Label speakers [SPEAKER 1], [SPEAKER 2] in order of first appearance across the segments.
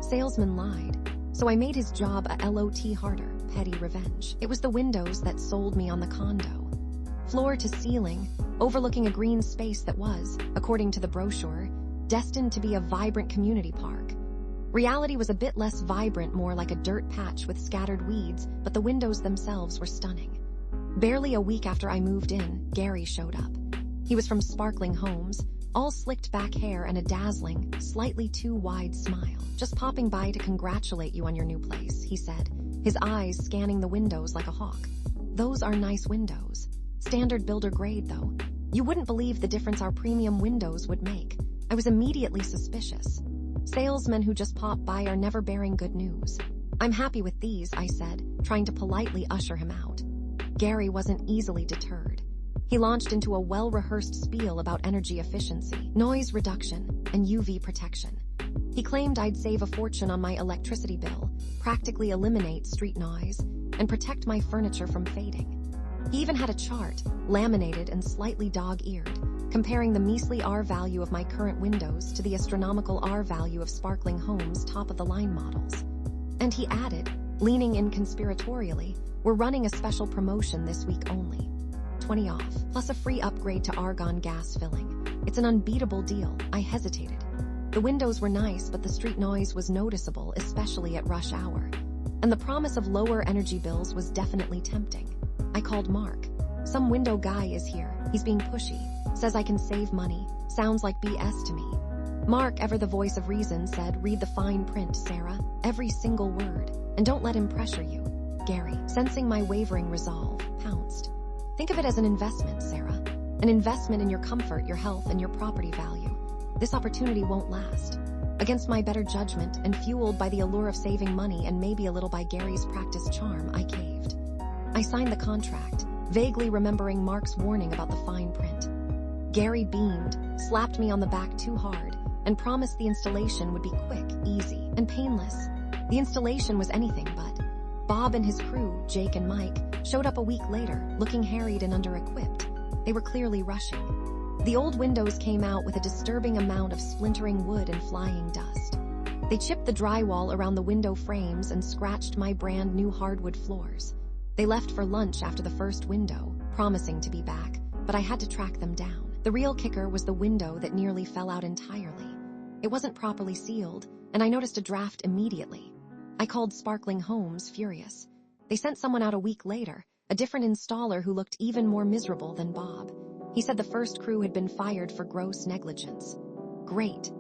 [SPEAKER 1] Salesman lied. So I made his job a lot harder, petty revenge. It was the windows that sold me on the condo. Floor to ceiling, overlooking a green space that was, according to the brochure, destined to be a vibrant community park. Reality was a bit less vibrant, more like a dirt patch with scattered weeds, but the windows themselves were stunning. Barely a week after I moved in, Gary showed up. He was from Sparkling Homes, all slicked back hair and a dazzling, slightly too wide smile. "Just popping by to congratulate you on your new place," he said, his eyes scanning the windows like a hawk. "Those are nice windows. Standard builder grade, though. You wouldn't believe the difference our premium windows would make." I was immediately suspicious. Salesmen who just pop by are never bearing good news. "I'm happy with these," I said, trying to politely usher him out. Gary wasn't easily deterred. He launched into a well-rehearsed spiel about energy efficiency, noise reduction, and UV protection. He claimed I'd save a fortune on my electricity bill, practically eliminate street noise, and protect my furniture from fading. He even had a chart, laminated and slightly dog-eared, comparing the measly R value of my current windows to the astronomical R value of Sparkling Homes' top-of-the-line models. And he added, leaning in conspiratorially, "We're running a special promotion this week only. 20 off, plus a free upgrade to argon gas filling. It's an unbeatable deal." I hesitated. The windows were nice, but the street noise was noticeable, especially at rush hour. And the promise of lower energy bills was definitely tempting. I called Mark. "Some window guy is here. He's being pushy. Says I can save money. Sounds like BS to me." Mark, ever the voice of reason, said, "Read the fine print, Sarah. Every single word. And don't let him pressure you." Gary, sensing my wavering resolve, pounced. "Think of it as an investment, Sarah. An investment in your comfort, your health, and your property value. This opportunity won't last." Against my better judgment and fueled by the allure of saving money and maybe a little by Gary's practiced charm, I caved. I signed the contract, vaguely remembering Mark's warning about the fine print. Gary beamed, slapped me on the back too hard, and promised the installation would be quick, easy, and painless. The installation was anything but. Bob and his crew, Jake and Mike, showed up a week later, looking harried and under-equipped. They were clearly rushing. The old windows came out with a disturbing amount of splintering wood and flying dust. They chipped the drywall around the window frames and scratched my brand new hardwood floors. They left for lunch after the first window, promising to be back, but I had to track them down. The real kicker was the window that nearly fell out entirely. It wasn't properly sealed, and I noticed a draft immediately. I called Sparkling Homes, furious. They sent someone out a week later, a different installer who looked even more miserable than Bob. He said the first crew had been fired for gross negligence. Great.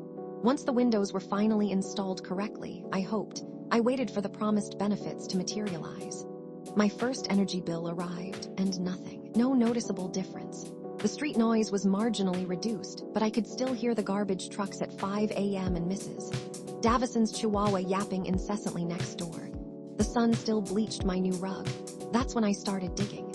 [SPEAKER 1] Once the windows were finally installed correctly, I hoped, I waited for the promised benefits to materialize. My first energy bill arrived, and nothing. No noticeable difference. The street noise was marginally reduced, but I could still hear the garbage trucks at 5 a.m. and Mrs. Davison's chihuahua yapping incessantly next door. The sun still bleached my new rug. That's when I started digging.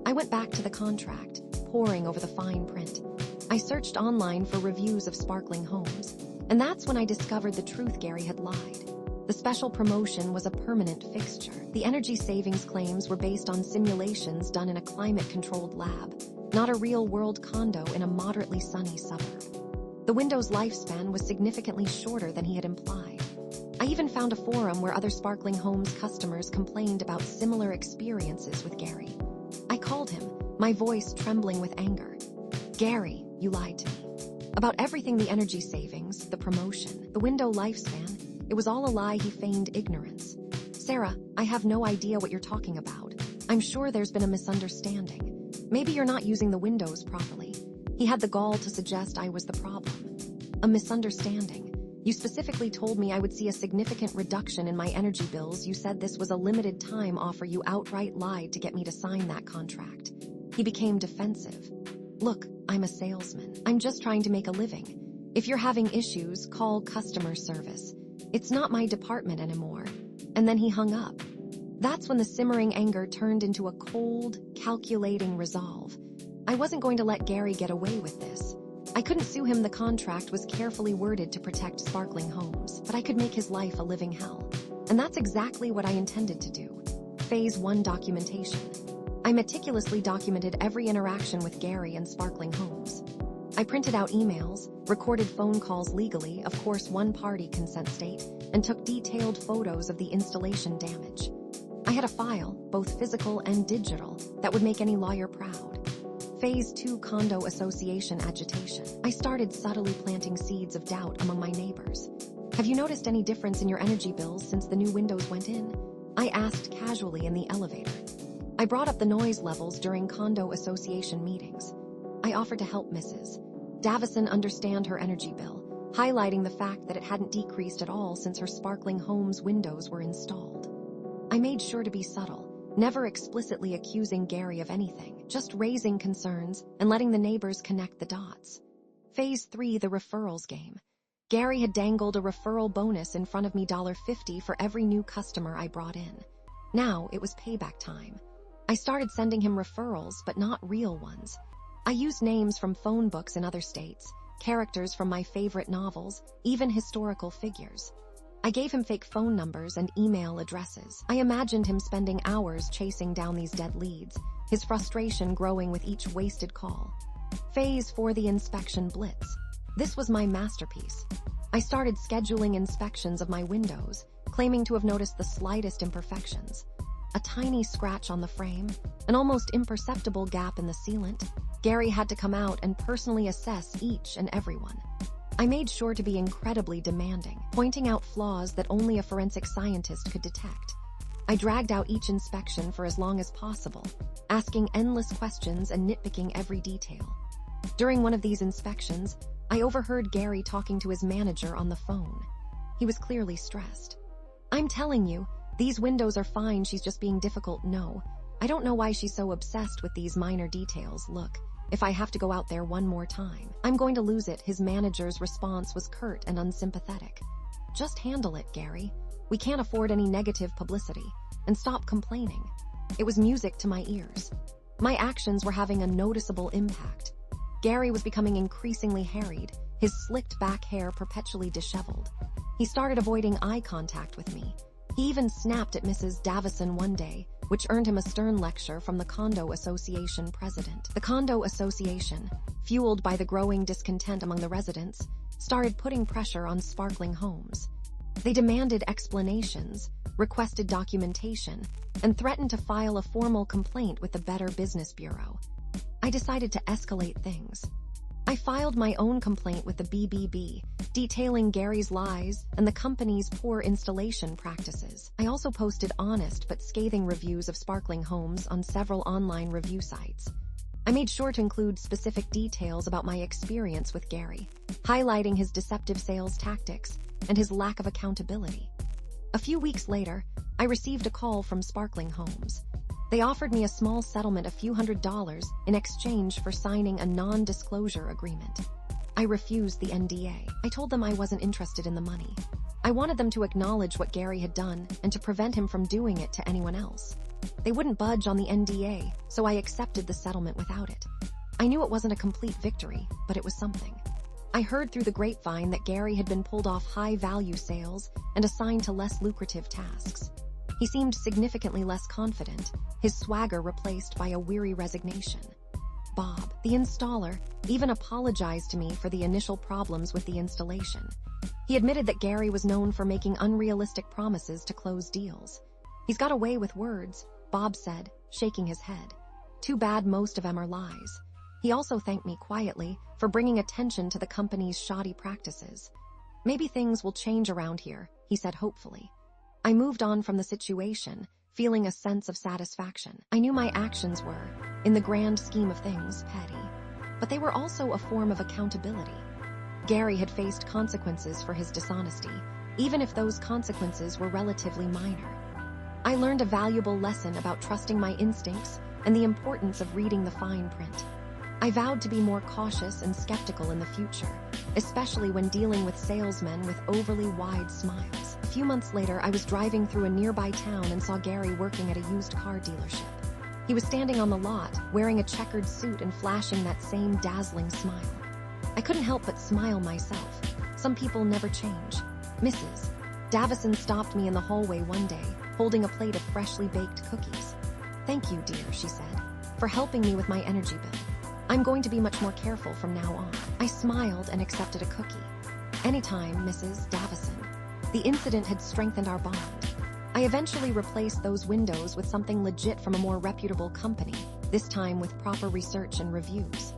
[SPEAKER 1] I went back to the contract, poring over the fine print. I searched online for reviews of Sparkling Homes, and that's when I discovered the truth. Gary had lied. The special promotion was a permanent fixture. The energy savings claims were based on simulations done in a climate-controlled lab, not a real-world condo in a moderately sunny suburb. The window's lifespan was significantly shorter than he had implied. I even found a forum where other Sparkling Homes customers complained about similar experiences with Gary. I called him, my voice trembling with anger. "Gary, you lied to me. About everything: the energy savings, the promotion, the window lifespan. It was all a lie." He feigned ignorance. "Sarah, I have no idea what you're talking about. I'm sure there's been a misunderstanding. Maybe you're not using the windows properly." He had the gall to suggest I was the problem. "A misunderstanding? You specifically told me I would see a significant reduction in my energy bills. You said this was a limited time offer. You outright lied to get me to sign that contract." He became defensive. "Look, I'm a salesman. I'm just trying to make a living. If you're having issues, call customer service. It's not my department anymore." And then he hung up. That's when the simmering anger turned into a cold, calculating resolve. I wasn't going to let Gary get away with this. I couldn't sue him. The contract was carefully worded to protect Sparkling Homes, but I could make his life a living hell. And that's exactly what I intended to do. Phase 1: documentation. I meticulously documented every interaction with Gary and Sparkling Homes. I printed out emails, recorded phone calls legally, of course one party consent state, and took detailed photos of the installation damage. I had a file, both physical and digital, that would make any lawyer proud. Phase 2 condo association agitation. I started subtly planting seeds of doubt among my neighbors. Have you noticed any difference in your energy bills since the new windows went in? I asked casually in the elevator. I brought up the noise levels during condo association meetings. I offered to help Mrs. Davison understand her energy bill, highlighting the fact that it hadn't decreased at all since her sparkling home's windows were installed. I made sure to be subtle, never explicitly accusing Gary of anything, just raising concerns and letting the neighbors connect the dots. Phase 3, the referrals game. Gary had dangled a referral bonus in front of me, $50 for every new customer I brought in. Now it was payback time. I started sending him referrals, but not real ones. I used names from phone books in other states, characters from my favorite novels, even historical figures. I gave him fake phone numbers and email addresses. I imagined him spending hours chasing down these dead leads, his frustration growing with each wasted call. Phase 4, the inspection blitz. This was my masterpiece. I started scheduling inspections of my windows, claiming to have noticed the slightest imperfections. A tiny scratch on the frame, an almost imperceptible gap in the sealant. Gary had to come out and personally assess each and every one. I made sure to be incredibly demanding, pointing out flaws that only a forensic scientist could detect. I dragged out each inspection for as long as possible, asking endless questions and nitpicking every detail. During one of these inspections, I overheard Gary talking to his manager on the phone. He was clearly stressed. "I'm telling you, these windows are fine, she's just being difficult. No, I don't know why she's so obsessed with these minor details. Look, if I have to go out there one more time, I'm going to lose it." His manager's response was curt and unsympathetic. "Just handle it, Gary. We can't afford any negative publicity. And stop complaining." It was music to my ears. My actions were having a noticeable impact. Gary was becoming increasingly harried, his slicked back hair perpetually disheveled. He started avoiding eye contact with me. He even snapped at Mrs. Davison one day, which earned him a stern lecture from the condo association president. The condo association, fueled by the growing discontent among the residents, started putting pressure on sparkling homes. They demanded explanations, requested documentation, and threatened to file a formal complaint with the Better Business Bureau. I decided to escalate things. I filed my own complaint with the BBB, detailing Gary's lies and the company's poor installation practices. I also posted honest but scathing reviews of sparkling homes on several online review sites. I made sure to include specific details about my experience with Gary, highlighting his deceptive sales tactics and his lack of accountability. A few weeks later, I received a call from Sparkling Homes. They offered me a small settlement of a few $100s in exchange for signing a non-disclosure agreement. I refused the NDA. I told them I wasn't interested in the money. I wanted them to acknowledge what Gary had done and to prevent him from doing it to anyone else. They wouldn't budge on the NDA, so I accepted the settlement without it. I knew it wasn't a complete victory, but it was something. I heard through the grapevine that Gary had been pulled off high-value sales and assigned to less lucrative tasks. He seemed significantly less confident, his swagger replaced by a weary resignation. Bob, the installer, even apologized to me for the initial problems with the installation. He admitted that Gary was known for making unrealistic promises to close deals. "He's got away with words," Bob said, shaking his head. "Too bad most of them are lies." He also thanked me quietly for bringing attention to the company's shoddy practices. "Maybe things will change around here," he said hopefully. I moved on from the situation, feeling a sense of satisfaction. I knew my actions were, in the grand scheme of things, petty, but they were also a form of accountability. Gary had faced consequences for his dishonesty, even if those consequences were relatively minor. I learned a valuable lesson about trusting my instincts and the importance of reading the fine print. I vowed to be more cautious and skeptical in the future, especially when dealing with salesmen with overly wide smiles. A few months later, I was driving through a nearby town and saw Gary working at a used car dealership. He was standing on the lot, wearing a checkered suit and flashing that same dazzling smile. I couldn't help but smile myself. Some people never change. Mrs. Davison stopped me in the hallway one day, holding a plate of freshly baked cookies. "Thank you, dear," she said, "for helping me with my energy bill. I'm going to be much more careful from now on. I smiled and accepted a cookie. Anytime, Mrs. Davison. The incident had strengthened our bond. I eventually replaced those windows with something legit from a more reputable company, this time with proper research and reviews.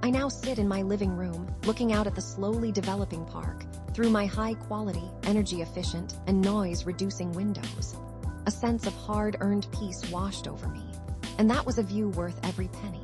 [SPEAKER 1] I now sit in my living room, looking out at the slowly developing park, through my high-quality, energy-efficient, and noise-reducing windows. A sense of hard-earned peace washed over me, and that was a view worth every penny.